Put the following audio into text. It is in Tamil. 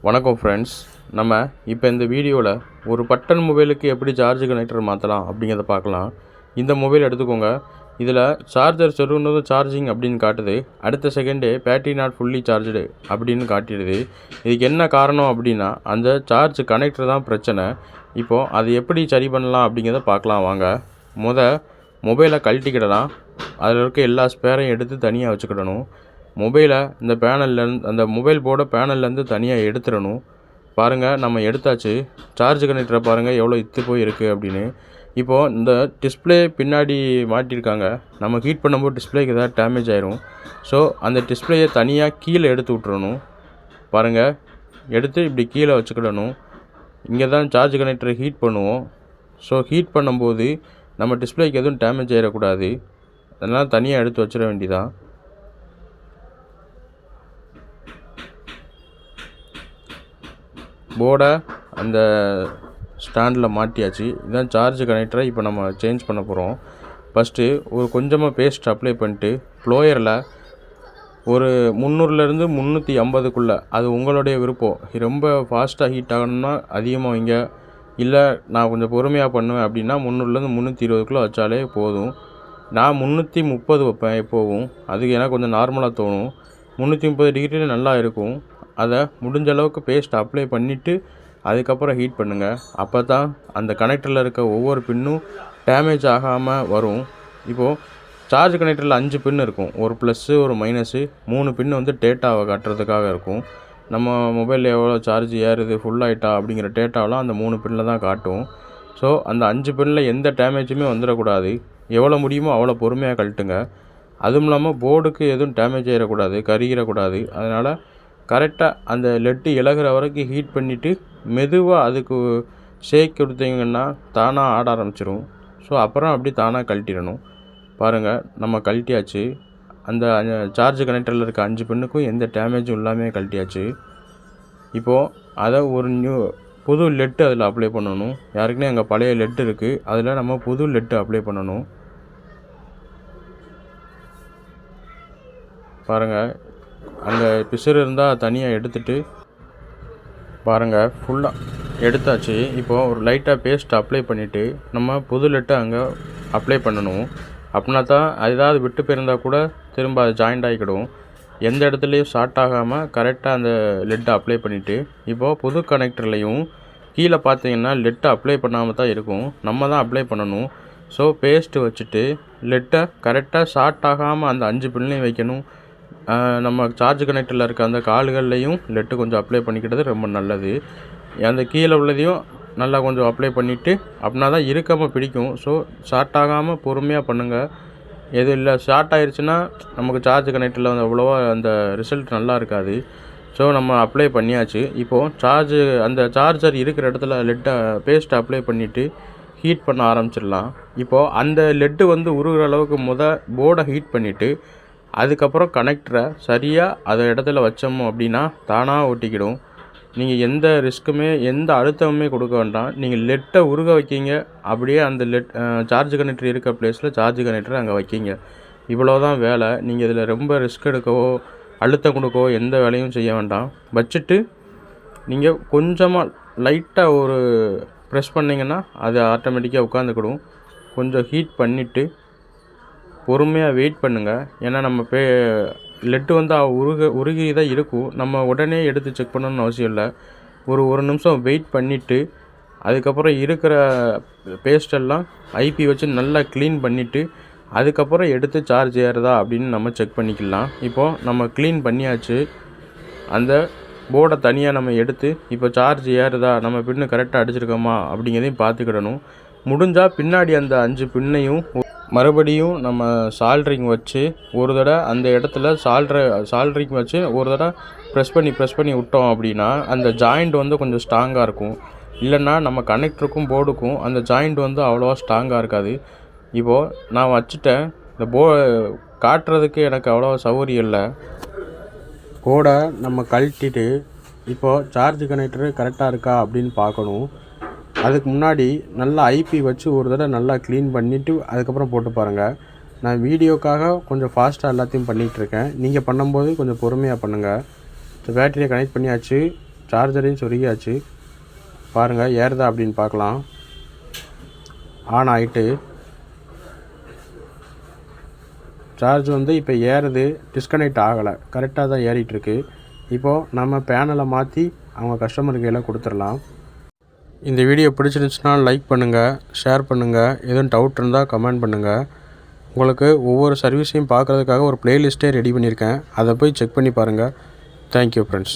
வணக்கம் ஃப்ரெண்ட்ஸ். நம்ம இப்போ இந்த வீடியோவில் ஒரு பட்டன் மொபைலுக்கு எப்படி சார்ஜ் கனெக்டர் மாற்றலாம் அப்படிங்கிறத பார்க்கலாம். இந்த மொபைல் எடுத்துக்கோங்க. இதில் சார்ஜர் சொருகுனதும் சார்ஜிங் அப்படின்னு காட்டுது. அடுத்த செகண்டே பேட்டரி நாட் ஃபுல்லி சார்ஜ்டு அப்படின்னு காட்டிடுது. இதுக்கு என்ன காரணம் அப்படின்னா அந்த சார்ஜ் கனெக்டர் தான் பிரச்சனை. இப்போது அது எப்படி சரி பண்ணலாம் அப்படிங்கிறத பார்க்கலாம் வாங்க. மொபைலை கழட்டிக்கிடலாம். அதில் இருக்க எல்லா ஸ்பேரையும் எடுத்து தனியாக வச்சுக்கிடணும். மொபைலை இந்த பேனல்லேருந்து அந்த மொபைல் போர்டை பேனல்லேருந்து தனியாக எடுத்துடணும். பாருங்கள், நம்ம எடுத்தாச்சு. சார்ஜ் கனெக்டரை பாருங்கள் எவ்வளோ இத்து போய் இருக்குது அப்படின்னு. இப்போது இந்த டிஸ்பிளே பின்னாடி மாட்டியிருக்காங்க. நம்ம ஹீட் பண்ணும்போது டிஸ்பிளேக்கு ஏதாவது டேமேஜ் ஆயிரும். ஸோ அந்த டிஸ்பிளேயை தனியாக கீழே எடுத்து விட்டுறணும். பாருங்கள், எடுத்து இப்படி கீழே வச்சுக்கிடணும். இங்கே தான் சார்ஜ் கனெக்டரை ஹீட் பண்ணுவோம். ஸோ ஹீட் பண்ணும்போது நம்ம டிஸ்பிளேக்கு எதுவும் டேமேஜ் ஆகிடக்கூடாது. அதனால் தனியாக எடுத்து வச்சிட வேண்டியதான். போர்டை அந்த ஸ்டாண்டில் மாட்டியாச்சு. இதுதான் சார்ஜ் கனெக்டரை இப்போ நம்ம சேஞ்ச் பண்ண போகிறோம். ஃபஸ்ட்டு ஒரு கொஞ்சமாக பேஸ்ட் அப்ளை பண்ணிட்டு ப்ளோயரில் ஒரு 300லேருந்து 350க்குள்ளே, அது உங்களுடைய விருப்பம். ரொம்ப ஃபாஸ்ட்டாக ஹீட் ஆகணும்னா அதிகமாக வைங்க, இல்லை நான் கொஞ்சம் பொறுமையாக பண்ணுவேன் அப்படின்னா 300லேருந்து 320க்குள்ளே வச்சாலே போதும். நான் 330 வைப்பேன் எப்போவும். அதுக்கு எனக்கு கொஞ்சம் நார்மலாக தோணும். 330 டிகிரியில் நல்லா இருக்கும். அதை முடிஞ்ச அளவுக்கு பேஸ்ட் அப்ளை பண்ணிவிட்டு அதுக்கப்புறம் ஹீட் பண்ணுங்கள். அப்போ தான் அந்த கனெக்டரில் இருக்க ஒவ்வொரு பின்னும் டேமேஜ் ஆகாமல் வரும். இப்போது சார்ஜ் கனெக்டரில் 5 பின் இருக்கும். ஒரு ப்ளஸ்ஸு, ஒரு மைனஸு, 3 பின்னு வந்து டேட்டாவை காட்டுறதுக்காக இருக்கும். நம்ம மொபைலில் எவ்வளோ சார்ஜ் ஏறுது, ஃபுல் ஆகிட்டா அப்படிங்கிற டேட்டாவெலாம் அந்த 3 பின்னில் தான் காட்டும். ஸோ அந்த 5 பின்னில் எந்த டேமேஜுமே வந்துடக்கூடாது. எவ்வளோ முடியுமோ அவ்வளோ பொறுமையாக கழட்டுங்க. அதுவும் இல்லாமல் போர்டுக்கு எதுவும் டேமேஜ் ஆகிடக்கூடாது, கருகிடக்கூடாது. அதனால் கரெக்டாக அந்த லெட்டு இலகுற வரைக்கும் ஹீட் பண்ணிவிட்டு மெதுவாக அதுக்கு ஷேக் கொடுத்தீங்கன்னா தானாக ஆட ஆரம்பிச்சிடும். ஸோ அப்புறம் அப்படி தானாக கழட்டிடணும். பாருங்கள், நம்ம கழட்டியாச்சு. அந்த சார்ஜ் கனெக்டரில் இருக்க 5 பின்னுக்கும் எந்த டேமேஜும் இல்லாமல் கழட்டியாச்சு. இப்போது அதை ஒரு புது லெட்டு அதில் அப்ளை பண்ணணும். யாருக்குன்னே அங்கே பழைய லெட்டு இருக்குது, அதில் நம்ம புது லெட்டு அப்ளை பண்ணணும். பாருங்கள், அங்கே பிசுறு இருந்தால் தனியாக எடுத்துகிட்டு பாருங்கள், ஃபுல்லாக எடுத்தாச்சு. இப்போது ஒரு லைட்டாக பேஸ்ட் அப்ளை பண்ணிவிட்டு நம்ம புது லெட்டை அங்கே அப்ளை பண்ணணும். அப்படின்னா தான் ஏதாவது விட்டு போயிருந்தால் கூட திரும்ப அது ஜாயிண்ட் ஆகிக்கிடும். எந்த இடத்துலையும் ஷார்ட் ஆகாமல் கரெக்டாக அந்த லெட்டை அப்ளை பண்ணிவிட்டு இப்போது புது கனெக்டர்லையும் கீழே பார்த்தீங்கன்னா லெட்டை அப்ளை பண்ணாமல் தான் இருக்கும். நம்ம தான் அப்ளை பண்ணணும். ஸோ பேஸ்ட்டு வச்சுட்டு லெட்டை கரெக்டாக ஷார்ட் ஆகாமல் அந்த 5 பின்லையும் வைக்கணும். நம்ம சார்ஜ் கனெக்டரில் இருக்க அந்த கால்கள்லையும் லெட்டு கொஞ்சம் அப்ளை பண்ணிக்கிட்டது ரொம்ப நல்லது. அந்த கீழே உள்ளதையும் நல்லா கொஞ்சம் அப்ளை பண்ணிவிட்டு அப்படின்னா தான் இருக்காமல் பிடிக்கும். ஸோ ஷார்ட் ஆகாமல் பொறுமையாக பண்ணுங்கள். எதுவும் இல்லை ஷார்ட் ஆயிடுச்சுன்னா நமக்கு சார்ஜ் கனெக்டரில் வந்து அவ்வளோவா அந்த ரிசல்ட் நல்லா இருக்காது. ஸோ நம்ம அப்ளை பண்ணியாச்சு. இப்போது அந்த சார்ஜர் இருக்கிற இடத்துல லெட்டை பேஸ்ட் அப்ளை பண்ணிவிட்டு ஹீட் பண்ண ஆரம்பிச்சிடலாம். இப்போது அந்த லெட்டு வந்து உருகிற அளவுக்கு போர்டை ஹீட் பண்ணிவிட்டு அதுக்கப்புறம் கனெக்டரை சரியாக அதை இடத்துல வச்சோமோ அப்படின்னா தானாக ஒட்டிக்கிடும். நீங்கள் எந்த ரிஸ்க்குமே எந்த அழுத்தமுமே கொடுக்க வேண்டாம். நீங்கள் லெட்டை உருக வைக்கிங்க, அப்படியே அந்த சார்ஜ் கனெக்டர் இருக்க ப்ளேஸில் சார்ஜ் கனெக்டரை அங்கே வைக்கிங்க. இவ்வளோ தான் வேலை. நீங்கள் இதில் ரொம்ப ரிஸ்க் எடுக்கவோ அழுத்தம் கொடுக்கவோ எந்த வேலையும் செய்ய வேண்டாம். வச்சுட்டு நீங்கள் கொஞ்சமாக லைட்டாக ஒரு ப்ரெஸ் பண்ணிங்கன்னா அது ஆட்டோமேட்டிக்காக உட்காந்துக்கிடும். கொஞ்சம் ஹீட் பண்ணிவிட்டு பொறுமையாக வெயிட் பண்ணுங்கள். ஏன்னா நம்ம லெட்டு வந்து உருகி தான் இருக்கும். நம்ம உடனே எடுத்து செக் பண்ணணும்னு அவசியம் இல்லை. ஒரு நிமிஷம் வெயிட் பண்ணிவிட்டு அதுக்கப்புறம் இருக்கிற பேஸ்டெல்லாம் ஐபி வச்சு நல்லா க்ளீன் பண்ணிவிட்டு அதுக்கப்புறம் எடுத்து சார்ஜ் ஏறுதா அப்படின்னு நம்ம செக் பண்ணிக்கலாம். இப்போது நம்ம க்ளீன் பண்ணியாச்சு. அந்த போர்டை தனியாக நம்ம எடுத்து இப்போ சார்ஜ் ஏறுதா, நம்ம பின்னு கரெக்டாக அடிச்சிருக்கோமா அப்படிங்கிறதையும் பார்த்துக்கிடணும். முடிஞ்சால் பின்னாடி அந்த 5 பின்னையும் மறுபடியும் நம்ம சால்ட்ரிங் வச்சு ஒரு தடவை அந்த இடத்துல சால்ட்ரிங் வச்சு ஒரு தடவை ப்ரெஸ் பண்ணி விட்டோம் அப்படின்னா அந்த ஜாயிண்ட் வந்து கொஞ்சம் ஸ்ட்ராங்காக இருக்கும். இல்லைன்னா நம்ம கனெக்டருக்கும் போர்டுக்கும் அந்த ஜாயிண்ட் வந்து அவ்வளோவா ஸ்ட்ராங்காக இருக்காது. இப்போது நான் வச்சுட்டேன். இந்த காட்டுறதுக்கு எனக்கு அவ்வளோவா சௌகரியம் இல்லை. போர்டை நம்ம கழட்டிட்டு இப்போது சார்ஜ் கனெக்டரு கரெக்டாக இருக்கா அப்படின்னு பார்க்கணும். அதுக்கு முன்னாடி நல்லா ஐபி வச்சு ஒரு தடவை நல்லா க்ளீன் பண்ணிவிட்டு அதுக்கப்புறம் போட்டு பாருங்கள். நான் வீடியோக்காக கொஞ்சம் ஃபாஸ்ட்டாக எல்லாத்தையும் பண்ணிகிட்ருக்கேன். நீங்கள் பண்ணும்போது கொஞ்சம் பொறுமையாக பண்ணுங்கள். பேட்டரியை கனெக்ட் பண்ணியாச்சு. சார்ஜரையும் சொருகியாச்சு. பாருங்கள் ஏறுதா அப்படின்னு பார்க்கலாம். ஆன் ஆகிட்டு சார்ஜ் இப்போ ஏறுது, டிஸ்கனெக்ட் ஆகலை, கரெக்டாக தான் ஏறிட்டுருக்கு. இப்போது நம்ம பேனலை மாற்றி அவங்க கஸ்டமர் கையில் கொடுத்துடலாம். இந்த வீடியோ பிடிச்சிருந்துச்சுன்னா லைக் பண்ணுங்கள், ஷேர் பண்ணுங்கள். எதுவும் டவுட் இருந்தால் கமெண்ட் பண்ணுங்கள். உங்களுக்கு ஒவ்வொரு சர்வீஸையும் பார்க்குறதுக்காக ஒரு ப்ளேலிஸ்ட்டே ரெடி பண்ணியிருக்கேன். அதை போய் செக் பண்ணி பாருங்கள். Thank you friends.